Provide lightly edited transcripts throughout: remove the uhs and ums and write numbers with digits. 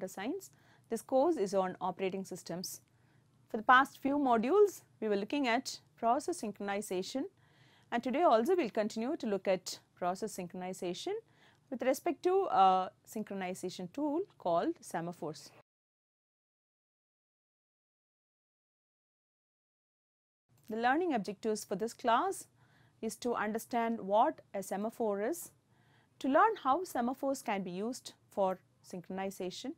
Computer Science. This course is on operating systems. For the past few modules, we were looking at process synchronization, and today also we will continue to look at process synchronization with respect to a synchronization tool called semaphores. The learning objectives for this class is to understand what a semaphore is, to learn how semaphores can be used for synchronization,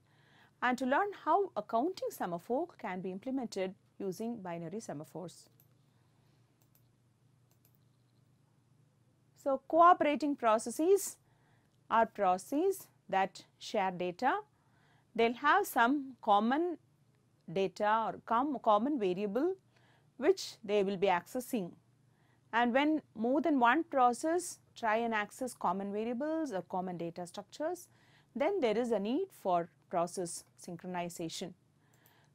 and to learn how a counting semaphore can be implemented using binary semaphores. So, cooperating processes are processes that share data. They will have some common data or common variable which they will be accessing, and when more than one process try and access common variables or common data structures, then there is a need for process synchronization.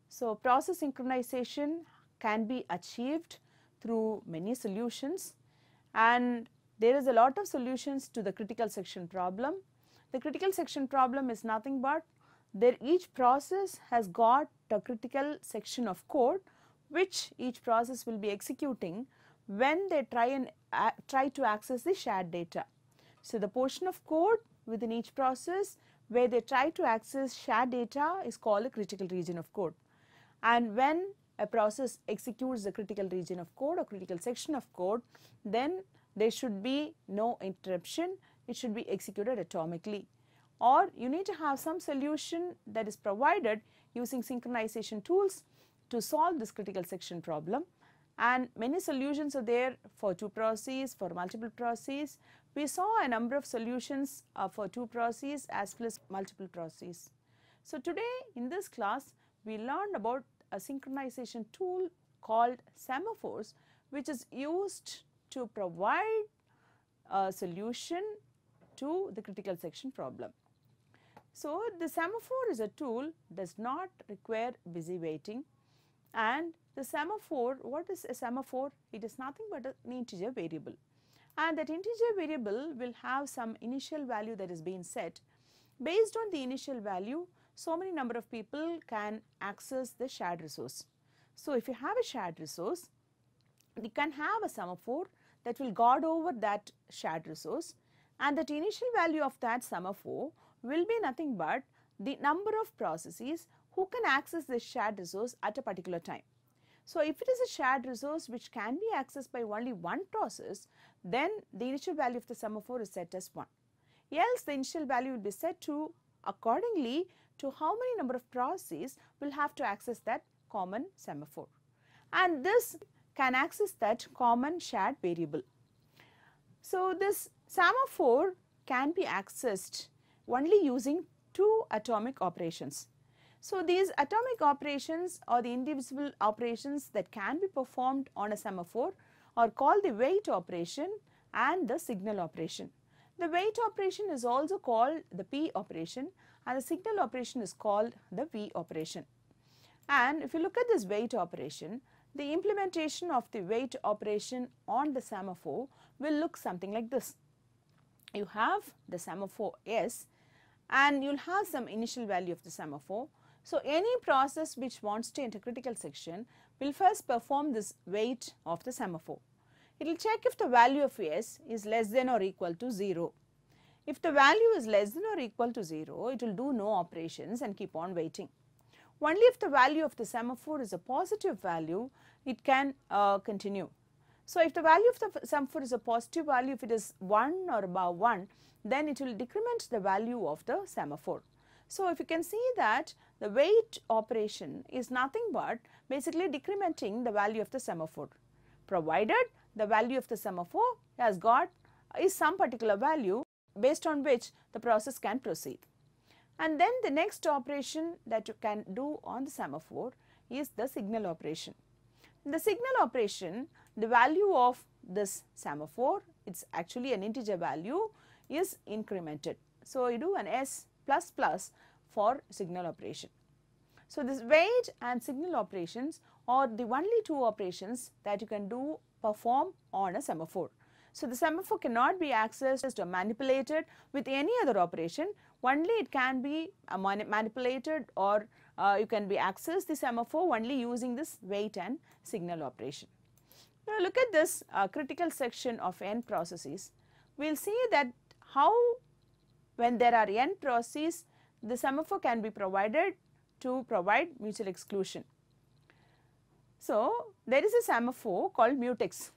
So, process synchronization can be achieved through many solutions, and there is a lot of solutions to the critical section problem. The critical section problem is nothing but each process has got a critical section of code which each process will be executing when they try to access the shared data. So, the portion of code within each process where they try to access shared data is called a critical region of code, and when a process executes the critical region of code or critical section of code, then there should be no interruption, it should be executed atomically, or you need to have some solution that is provided using synchronization tools to solve this critical section problem. And many solutions are there for two processes, for multiple processes. We saw a number of solutions for two processes as well as multiple processes. So, today in this class we learned about a synchronization tool called semaphores, which is used to provide a solution to the critical section problem. So, the semaphore is a tool, does not require busy waiting, and the semaphore, what is a semaphore? It is nothing but an integer variable, and that integer variable will have some initial value that is being set. Based on the initial value, so many number of people can access the shared resource. So, if you have a shared resource, you can have a semaphore that will guard over that shared resource, and that initial value of that semaphore will be nothing but the number of processes who can access this shared resource at a particular time. So, if it is a shared resource which can be accessed by only one process, then the initial value of the semaphore is set as 1. Else the initial value will be set to accordingly to how many number of processes will have to access that common semaphore, and this can access that common shared variable. So, this semaphore can be accessed only using two atomic operations. So, these atomic operations or the indivisible operations that can be performed on a semaphore are called the wait operation and the signal operation. The wait operation is also called the P operation, and the signal operation is called the V operation. And if you look at this wait operation, the implementation of the wait operation on the semaphore will look something like this. You have the semaphore S, and you will have some initial value of the semaphore. So, any process which wants to enter critical section will first perform this wait of the semaphore. It will check if the value of S is less than or equal to 0. If the value is less than or equal to 0, it will do no operations and keep on waiting. Only if the value of the semaphore is a positive value, it can continue. So, if the value of the semaphore is a positive value, if it is 1 or above 1, then it will decrement the value of the semaphore. So, if you can see that the wait operation is nothing but basically decrementing the value of the semaphore, provided the value of the semaphore is some particular value based on which the process can proceed. And then the next operation that you can do on the semaphore is the signal operation. In the signal operation, the value of this semaphore, it is actually an integer value, is incremented. So, you do an S plus plus for signal operation. So, this wait and signal operations are the only two operations that you can perform on a semaphore. So, the semaphore cannot be accessed or manipulated with any other operation, only it can be manipulated or you can be access the semaphore only using this wait and signal operation. Now, look at this critical section of n processes. We will see that how when there are n processes, the semaphore can be provided to provide mutual exclusion. So, there is a semaphore called mutex.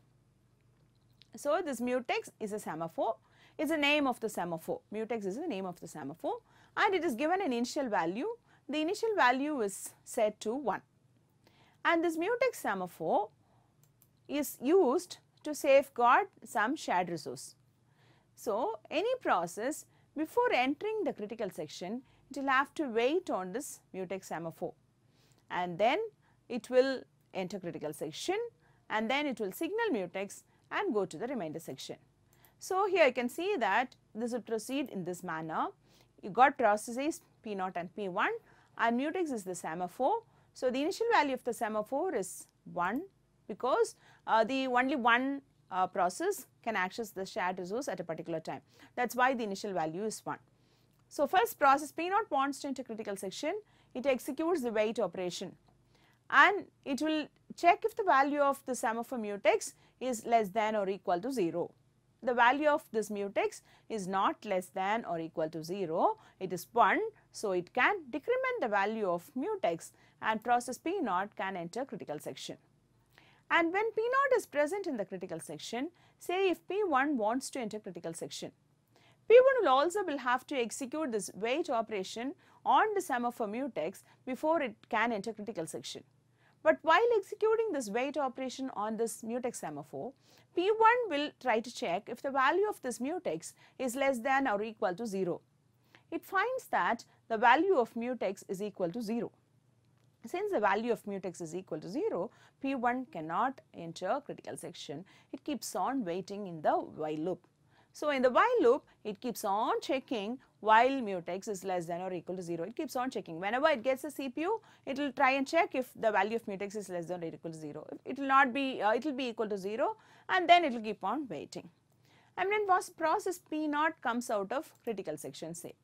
So, this mutex is a semaphore, is the name of the semaphore. Mutex is the name of the semaphore and it is given an initial value. The initial value is set to 1 and this mutex semaphore is used to safeguard some shared resource. So, any process before entering the critical section, it will have to wait on this mutex semaphore and then it will enter critical section and then it will signal mutex and go to the remainder section. So, here you can see that this will proceed in this manner. You got processes P0 and P1 and mutex is the semaphore. So, the initial value of the semaphore is 1 because the only one process can access the shared resource at a particular time. That is why the initial value is 1. So, first process P0 wants to enter critical section, it executes the wait operation and it will check if the value of the semaphore mutex is less than or equal to 0. The value of this mutex is not less than or equal to 0, it is 1. So, it can decrement the value of mutex and process P0 can enter critical section. And when P0 is present in the critical section, say if P1 wants to enter critical section, P1 will also have to execute this wait operation on the semaphore mutex before it can enter critical section. But while executing this wait operation on this mutex semaphore, P1 will try to check if the value of this mutex is less than or equal to 0. It finds that the value of mutex is equal to 0. Since the value of mutex is equal to 0, P1 cannot enter critical section. It keeps on waiting in the while loop. So, in the while loop, it keeps on checking while mutex is less than or equal to 0. It keeps on checking. Whenever it gets a CPU, it will try and check if the value of mutex is less than or equal to 0. It will not be, it will be equal to 0 and then it will keep on waiting. And when process P0 comes out of critical section, say,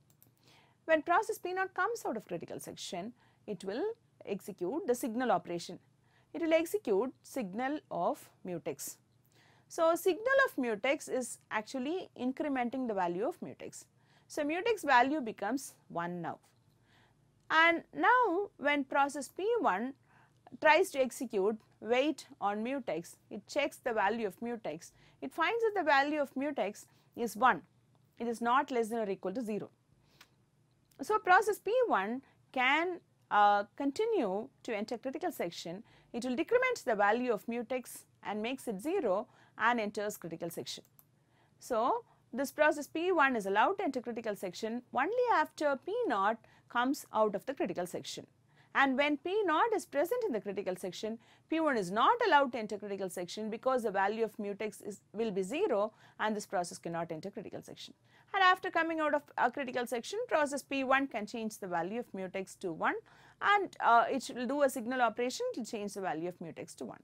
when process P0 comes out of critical section, it will execute the signal operation. It will execute signal of mutex. So, signal of mutex is actually incrementing the value of mutex. So, mutex value becomes 1 now. And now, when process P1 tries to execute wait on mutex, it checks the value of mutex. It finds that the value of mutex is 1. It is not less than or equal to 0. So, process P1 can continue to enter critical section. It will decrement the value of mutex and makes it 0 and enters critical section. So, this process P1 is allowed to enter critical section only after P0 comes out of the critical section. And when P0 is present in the critical section, P1 is not allowed to enter critical section because the value of mutex will be 0 and this process cannot enter critical section. And after coming out of a critical section, process P1 can change the value of mutex to 1 and it will do a signal operation to change the value of mutex to 1.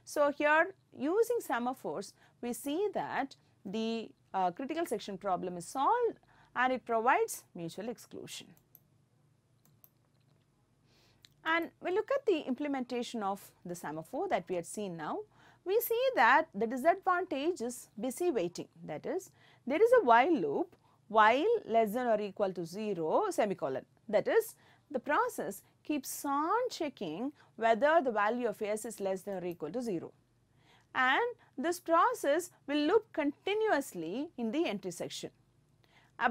So, here using semaphores, we see that the critical section problem is solved and it provides mutual exclusion. And we look at the implementation of the semaphore that we had seen now. We see that the disadvantage is busy waiting, that is, there is a while loop while less than or equal to 0 semicolon, that is, the process keeps on checking whether the value of s is less than or equal to 0. And this process will loop continuously in the entry section.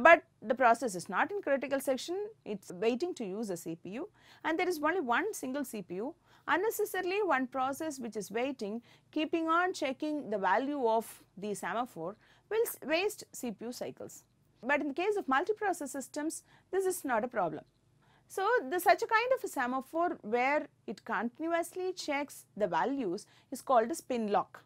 But the process is not in critical section, it is waiting to use a CPU and there is only one single CPU. Unnecessarily one process which is waiting, keeping on checking the value of the semaphore will waste CPU cycles. But in the case of multiprocess systems, this is not a problem. So, such a kind of a semaphore where it continuously checks the values is called a spin lock.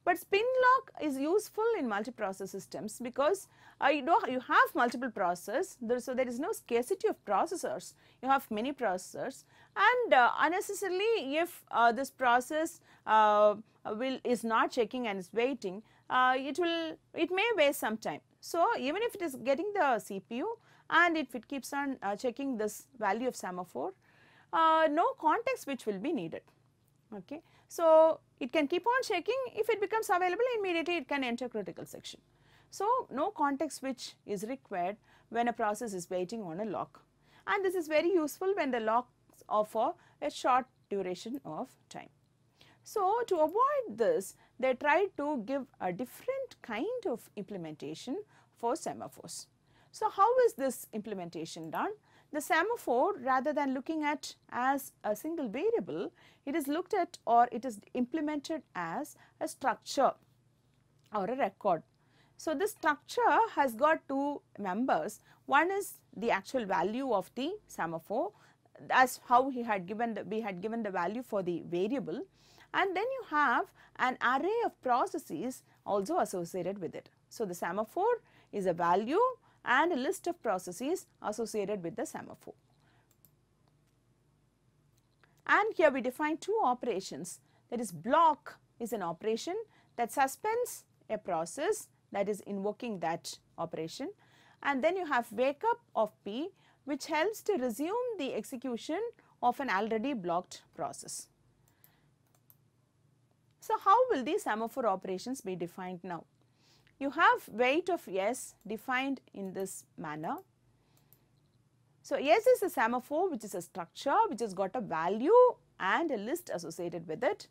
But spin lock is useful in multi-process systems because you have multiple processors, so there is no scarcity of processors. You have many processors, and unnecessarily if this process is not checking and is waiting, it may waste some time. So even if it is getting the CPU and if it keeps on checking this value of semaphore, no context switch will be needed. Okay. So it can keep on checking. If it becomes available, immediately it can enter critical section. So no context switch is required when a process is waiting on a lock, and this is very useful when the locks offer a short duration of time. So to avoid this, they tried to give a different kind of implementation for semaphores. So how is this implementation done? The semaphore, rather than looking at as a single variable, it is looked at or it is implemented as a structure or a record. So this structure has got two members. One is the actual value of the semaphore, as how we had given the value for the variable, and then you have an array of processes also associated with it. So the semaphore is a value and a list of processes associated with the semaphore. And here we define two operations, that is block is an operation that suspends a process that is invoking that operation, and then you have wake up of P, which helps to resume the execution of an already blocked process. So how will these semaphore operations be defined now? You have wait of S defined in this manner. So S is a semaphore which is a structure which has got a value and a list associated with it.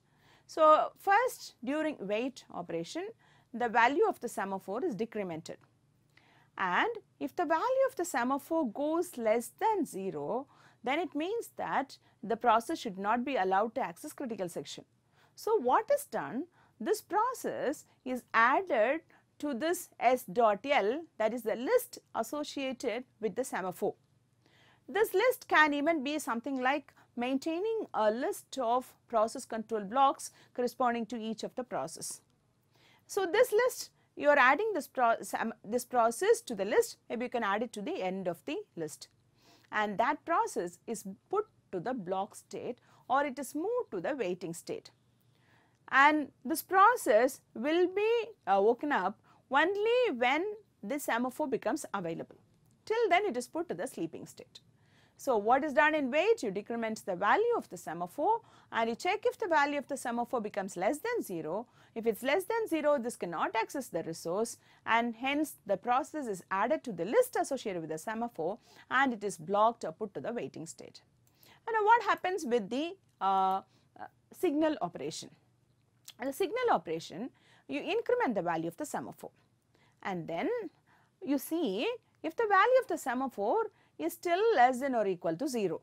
So first, during wait operation, the value of the semaphore is decremented, and if the value of the semaphore goes less than 0, then it means that the process should not be allowed to access critical section. So what is done? This process is added to this S.L, that is the list associated with the semaphore. This list can even be something like maintaining a list of process control blocks corresponding to each of the process. So this list, you are adding this process to the list, maybe you can add it to the end of the list, and that process is put to the block state or it is moved to the waiting state. And this process will be woken up only when this semaphore becomes available. Till then it is put to the sleeping state. So what is done in wait? You decrement the value of the semaphore and you check if the value of the semaphore becomes less than 0. If it is less than 0, this cannot access the resource, and hence the process is added to the list associated with the semaphore and it is blocked or put to the waiting state. And now what happens with the signal operation? In the signal operation, you increment the value of the semaphore, and then you see if the value of the semaphore is still less than or equal to 0.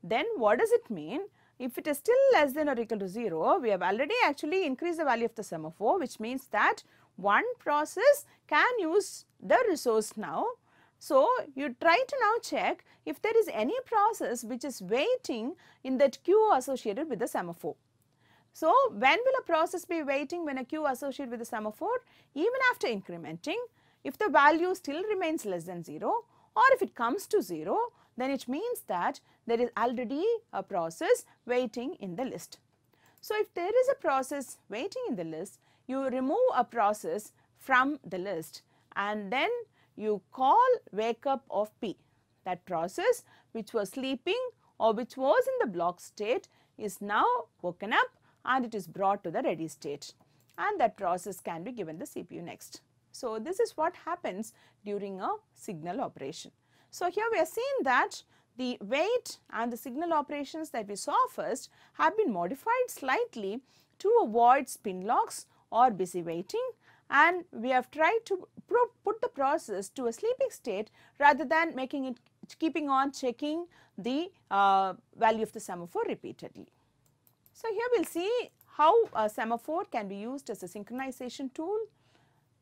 Then what does it mean? If it is still less than or equal to 0, we have already actually increased the value of the semaphore, which means that one process can use the resource now. So you try to now check if there is any process which is waiting in that queue associated with the semaphore. So when will a process be waiting when a queue associated with the semaphore? Even after incrementing, if the value still remains less than 0, or if it comes to 0, then it means that there is already a process waiting in the list. So if there is a process waiting in the list, you remove a process from the list and then you call wake up of P. That process which was sleeping or which was in the block state is now woken up and it is brought to the ready state, and that process can be given the CPU next. So this is what happens during a signal operation. So here we are seeing that the wait and the signal operations that we saw first have been modified slightly to avoid spin locks or busy waiting, and we have tried to put the process to a sleeping state rather than making it keeping on checking the value of the semaphore repeatedly. So here we will see how a semaphore can be used as a synchronization tool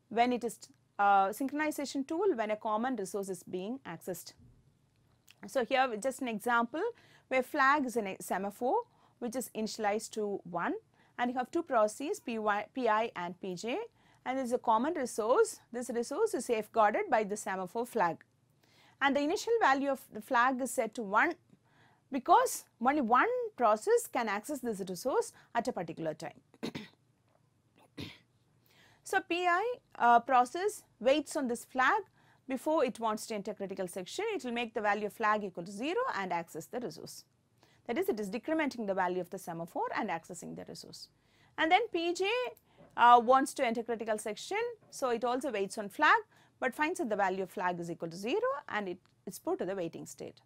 when it is synchronization tool when a common resource is being accessed. So here just an example where flag is a semaphore which is initialized to 1, and you have two processes Pi and Pj, and there is a common resource. This resource is safeguarded by the semaphore flag, and the initial value of the flag is set to 1 because only one process can access this resource at a particular time. So, Pi process waits on this flag before it wants to enter critical section. It will make the value of flag equal to 0 and access the resource. That is, it is decrementing the value of the semaphore and accessing the resource. And then Pj wants to enter critical section, so it also waits on flag, but finds that the value of flag is equal to 0 and it is put to the waiting state.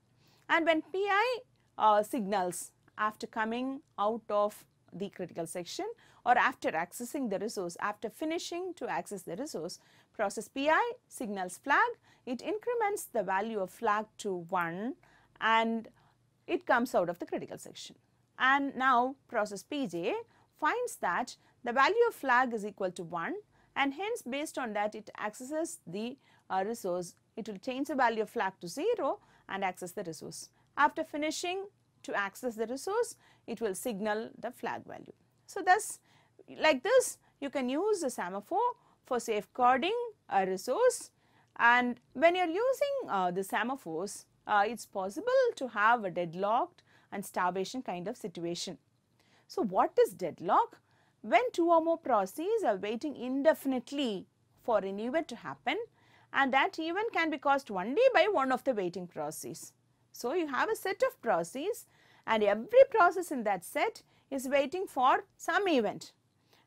And when Pi signals after coming out of the critical section or after accessing the resource, after finishing to access the resource, process Pi signals flag, it increments the value of flag to 1 and it comes out of the critical section. And now process Pj finds that the value of flag is equal to 1 and hence based on that it accesses the resource. It will change the value of flag to 0 and access the resource. After finishing to access the resource, it will signal the flag value. So, thus like this you can use the semaphore for safeguarding a resource, and when you are using the semaphores, it is possible to have a deadlocked and starvation kind of situation. So, what is deadlock? When two or more processes are waiting indefinitely for an event to happen, and that event can be caused only by one of the waiting processes. So, you have a set of processes and every process in that set is waiting for some event,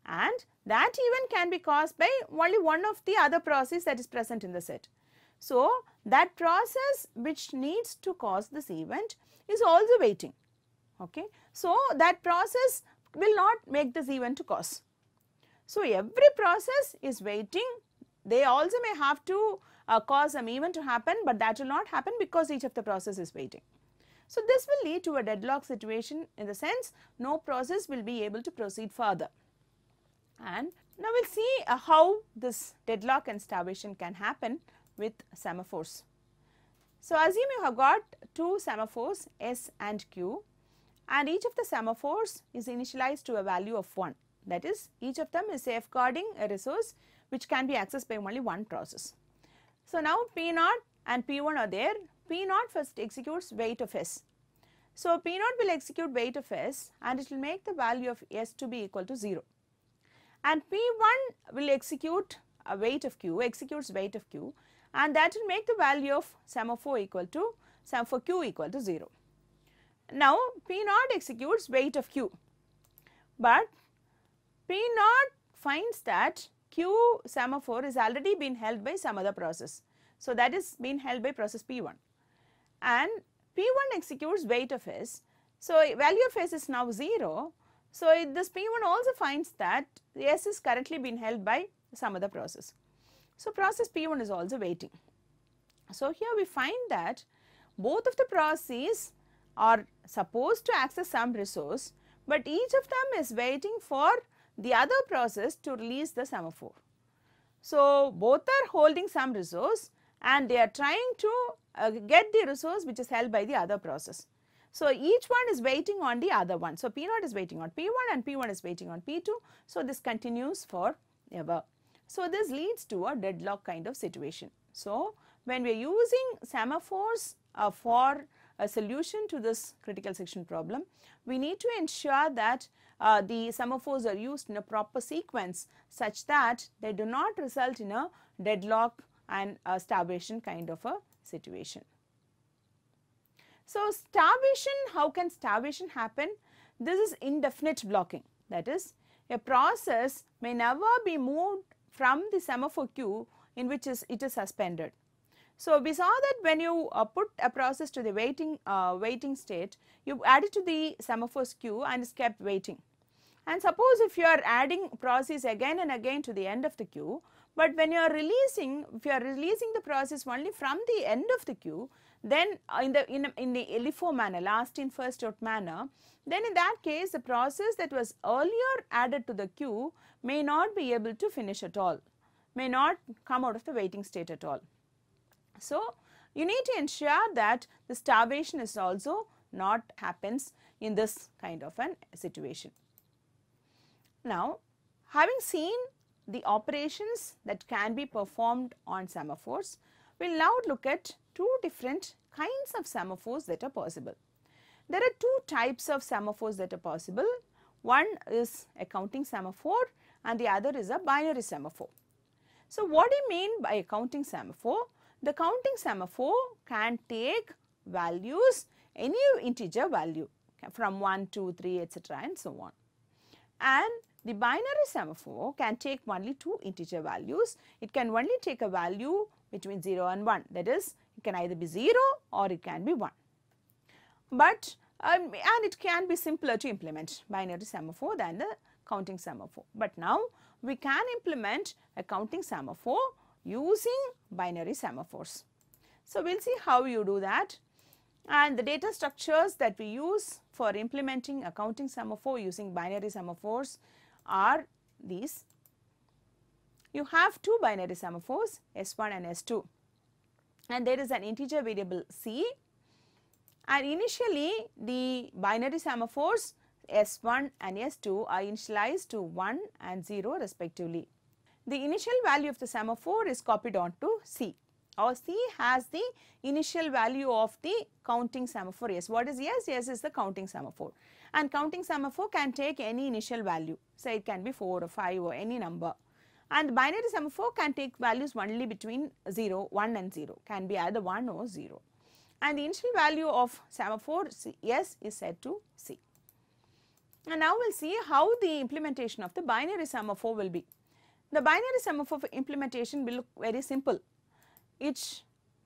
and that event can be caused by only one of the other processes that is present in the set. So, that process which needs to cause this event is also waiting. Okay. So, that process will not make this event to cause. So, every process is waiting. They also may have to cause some event to happen, but that will not happen because each of the process is waiting. So, this will lead to a deadlock situation in the sense no process will be able to proceed further. And now we will see how this deadlock and starvation can happen with semaphores. So, assume you have got two semaphores S and Q, and each of the semaphores is initialized to a value of 1. That is, each of them is safeguarding a resource which can be accessed by only one process. So, now P0 and P1 are there. P0 first executes wait of S. So, P0 will execute wait of S and it will make the value of S to be equal to 0. And P1 will execute a wait of Q, executes wait of Q, and that will make the value of semaphore Q equal to 0. Now, P0 executes wait of Q, but P0 finds that Q semaphore is already been held by some other process. So, that is been held by process P1, and P1 executes wait of S. So, value of S is now 0. So, this P1 also finds that S is currently been held by some other process. So, process P1 is also waiting. So, here we find that both of the processes are supposed to access some resource, but each of them is waiting for the other process to release the semaphore. So, both are holding some resource and they are trying to get the resource which is held by the other process. So, each one is waiting on the other one. So, P0 is waiting on P1 and P1 is waiting on P2. So, this continues forever. So, this leads to a deadlock kind of situation. So, when we are using semaphores for a solution to this critical section problem, we need to ensure that the semaphores are used in a proper sequence such that they do not result in a deadlock and a starvation kind of a situation. So, starvation, how can starvation happen? This is indefinite blocking, that is, a process may never be moved from the semaphore Q in which it is suspended. So, we saw that when you put a process to the waiting state, you add it to the semaphore's queue and is kept waiting. And suppose if you are adding process again and again to the end of the queue, but when you are releasing, if you are releasing the process only from the end of the queue, then in the LIFO manner, last in first out manner, then in that case the process that was earlier added to the queue may not be able to finish at all, may not come out of the waiting state at all. So, you need to ensure that the starvation is also not happens in this kind of an situation. Now, having seen the operations that can be performed on semaphores, we will now look at two different kinds of semaphores that are possible. There are two types of semaphores that are possible. One is a counting semaphore and the other is a binary semaphore. So, what do you mean by a counting semaphore? The counting semaphore can take values, any integer value from 1, 2, 3, etc. and so on. And the binary semaphore can take only two integer values. It can only take a value between 0 and 1, that is, it can either be 0 or it can be 1. But and it can be simpler to implement binary semaphore than the counting semaphore. But now we can implement a counting semaphore using binary semaphores. So, we will see how you do that, and the data structures that we use for implementing a counting semaphore using binary semaphores are these. You have two binary semaphores, S1 and S2, and there is an integer variable C, and initially the binary semaphores S1 and S2 are initialized to 1 and 0 respectively. The initial value of the semaphore is copied onto C, or C has the initial value of the counting semaphore S. What is S? S is the counting semaphore, and counting semaphore can take any initial value, say it can be 4 or 5 or any number, and the binary semaphore can take values only between 0, 1 and 0, can be either 1 or 0, and the initial value of semaphore S is set to C. And now we will see how the implementation of the binary semaphore will be. The binary semaphore implementation will look very simple.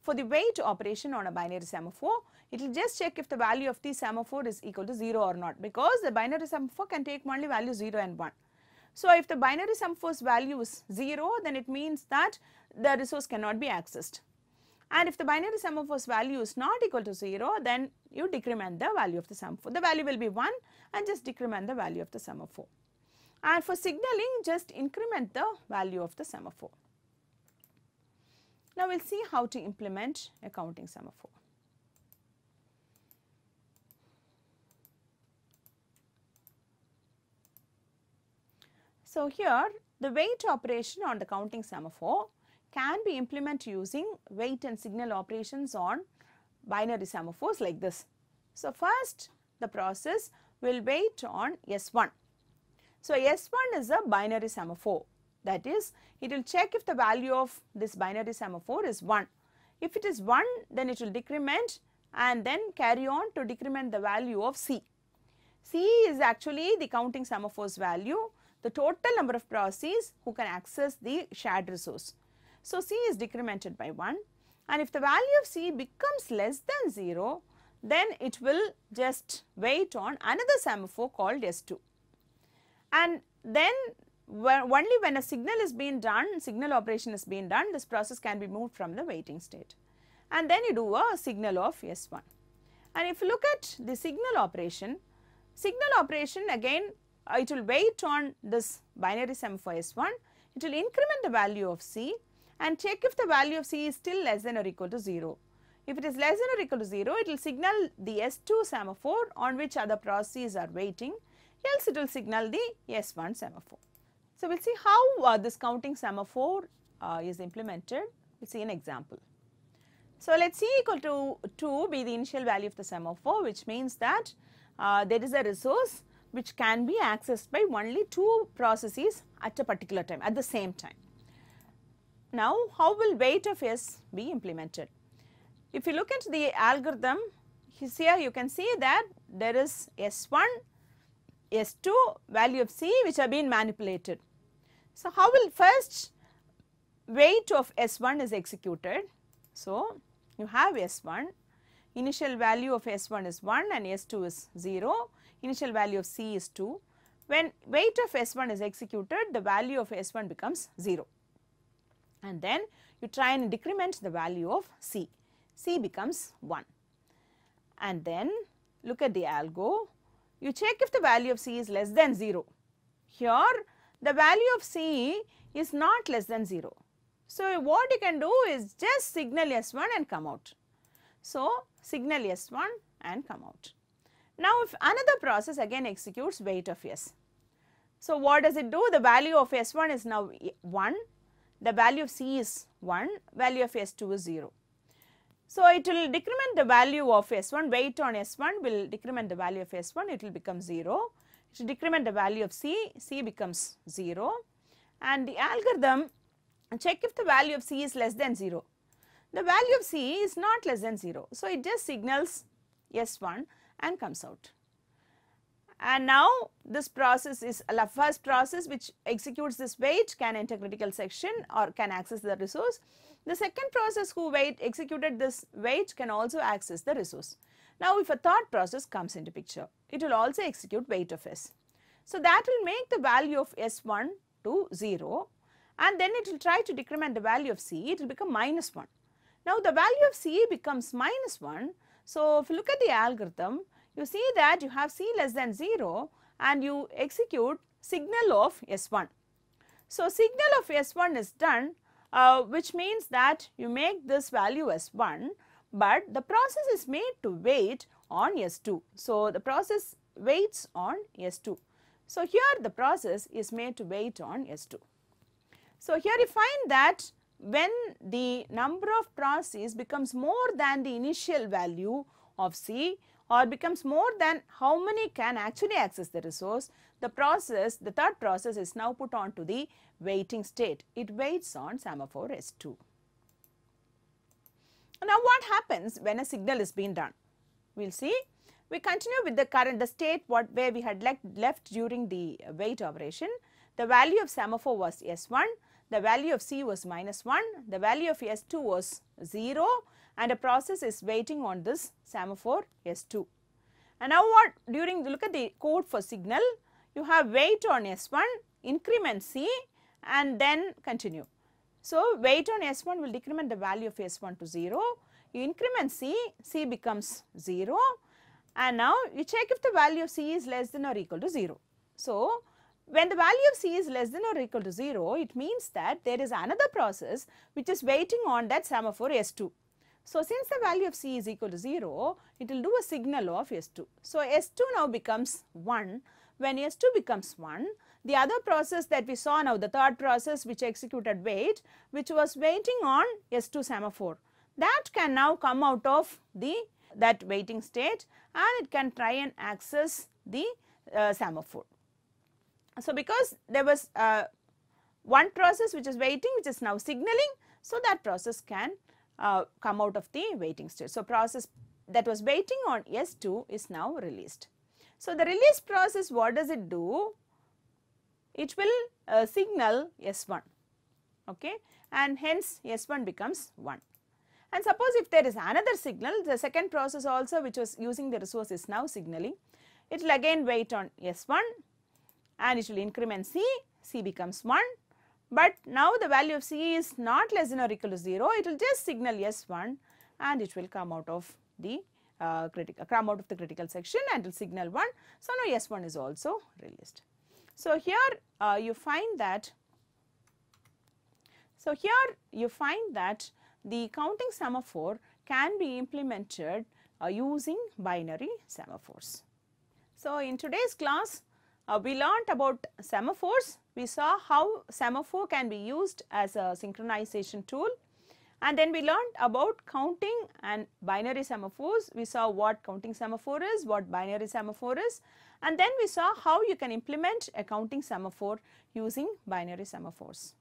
For the wait operation on a binary semaphore, it will just check if the value of the semaphore is equal to 0 or not, because the binary semaphore can take only values 0 and 1. So, if the binary semaphore's value is 0, then it means that the resource cannot be accessed. And if the binary semaphore's value is not equal to 0, then you decrement the value of the semaphore. The value will be 1 and just decrement the value of the semaphore. And for signaling, just increment the value of the semaphore. Now, we will see how to implement a counting semaphore. So, here the wait operation on the counting semaphore can be implemented using wait and signal operations on binary semaphores like this. So, first the process will wait on S1. So, S1 is a binary semaphore, that is, it will check if the value of this binary semaphore is 1. If it is 1, then it will decrement and then carry on to decrement the value of C. C is actually the counting semaphore's value, the total number of processes who can access the shared resource. So, C is decremented by 1, and if the value of C becomes less than 0, then it will just wait on another semaphore called S2. And then only when a signal is being done, signal operation is being done, this process can be moved from the waiting state. And then you do a signal of S1. And if you look at the signal operation again, it will wait on this binary semaphore S1, it will increment the value of C and check if the value of C is still less than or equal to 0. If it is less than or equal to 0, it will signal the S2 semaphore on which other processes are waiting, else it will signal the S1 semaphore. So, we will see how this counting semaphore is implemented. We will see an example. So, let C equal to 2 be the initial value of the semaphore, which means that there is a resource which can be accessed by only 2 processes at a particular time, at the same time. Now, how will wait of S be implemented? If you look at the algorithm, here you can see that there is S1, S2 value of C which have been manipulated. So, how will first wait of S1 is executed? So, you have S1, initial value of S1 is 1 and S2 is 0, initial value of C is 2. When wait of S1 is executed, the value of S1 becomes 0, and then you try and decrement the value of C, C becomes 1, and then look at the algo, you check if the value of C is less than 0. Here the value of C is not less than 0. So, what you can do is just signal S1 and come out. So, signal S1 and come out. Now, if another process again executes wait of S. So, what does it do? The value of S1 is now 1, the value of C is 1, value of S2 is 0. So, it will decrement the value of S1, weight on S1 will decrement the value of S1, it will become 0. It will decrement the value of C, C becomes 0, and the algorithm check if the value of C is less than 0. The value of C is not less than 0. So, it just signals S1 and comes out. And now this process is the first process which executes this wait can enter critical section or can access the resource. The second process who executed this wait can also access the resource. Now if a third process comes into picture, it will also execute wait of S. So that will make the value of S1 to 0, and then it will try to decrement the value of C, it will become minus 1. Now the value of C becomes minus 1. So if you look at the algorithm, you see that you have C less than 0 and you execute signal of S1. So signal of S1 is done, which means that you make this value S1, but the process is made to wait on S2. So the process waits on S2. So here the process is made to wait on S2. So here you find that when the number of processes becomes more than the initial value of C, or becomes more than how many can actually access the resource, the third process is now put on to the waiting state. It waits on semaphore S2. Now what happens when a signal is being done? We will see. We continue with the state where we had left during the wait operation. The value of semaphore was S1, the value of C was minus 1, the value of S2 was 0, and a process is waiting on this semaphore S2. And now what, look at the code for signal, you have wait on S1, increment C and then continue. So wait on S1 will decrement the value of S1 to 0, you increment C, C becomes 0, and now you check if the value of C is less than or equal to 0. So when the value of C is less than or equal to 0, it means that there is another process which is waiting on that semaphore S2. So since the value of C is equal to 0, it will do a signal of S2. So S2 now becomes 1. When S2 becomes 1, the other process that we saw now, the third process which executed wait, which was waiting on S2 semaphore, that can now come out of that waiting state and it can try and access the semaphore. So because there was one process which is waiting, which is now signaling, so that process can come out of the waiting state. So process that was waiting on S2 is now released. So the release process, what does it do? It will signal S1, okay, and hence S1 becomes 1. And suppose if there is another signal, the second process also which was using the resource is now signaling, it will again wait on S1 and it will increment C, C becomes 1. But now the value of C is not less than or equal to 0, it will just signal S1 and it will come out of the critical section and it will signal 1. So now S1 is also released. So here you find that the counting semaphore can be implemented using binary semaphores. So in today's class we learnt about semaphores. We saw how semaphore can be used as a synchronization tool, and then we learnt about counting and binary semaphores. We saw what counting semaphore is, what binary semaphore is, and then we saw how you can implement a counting semaphore using binary semaphores.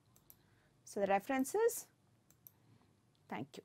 So the references, thank you.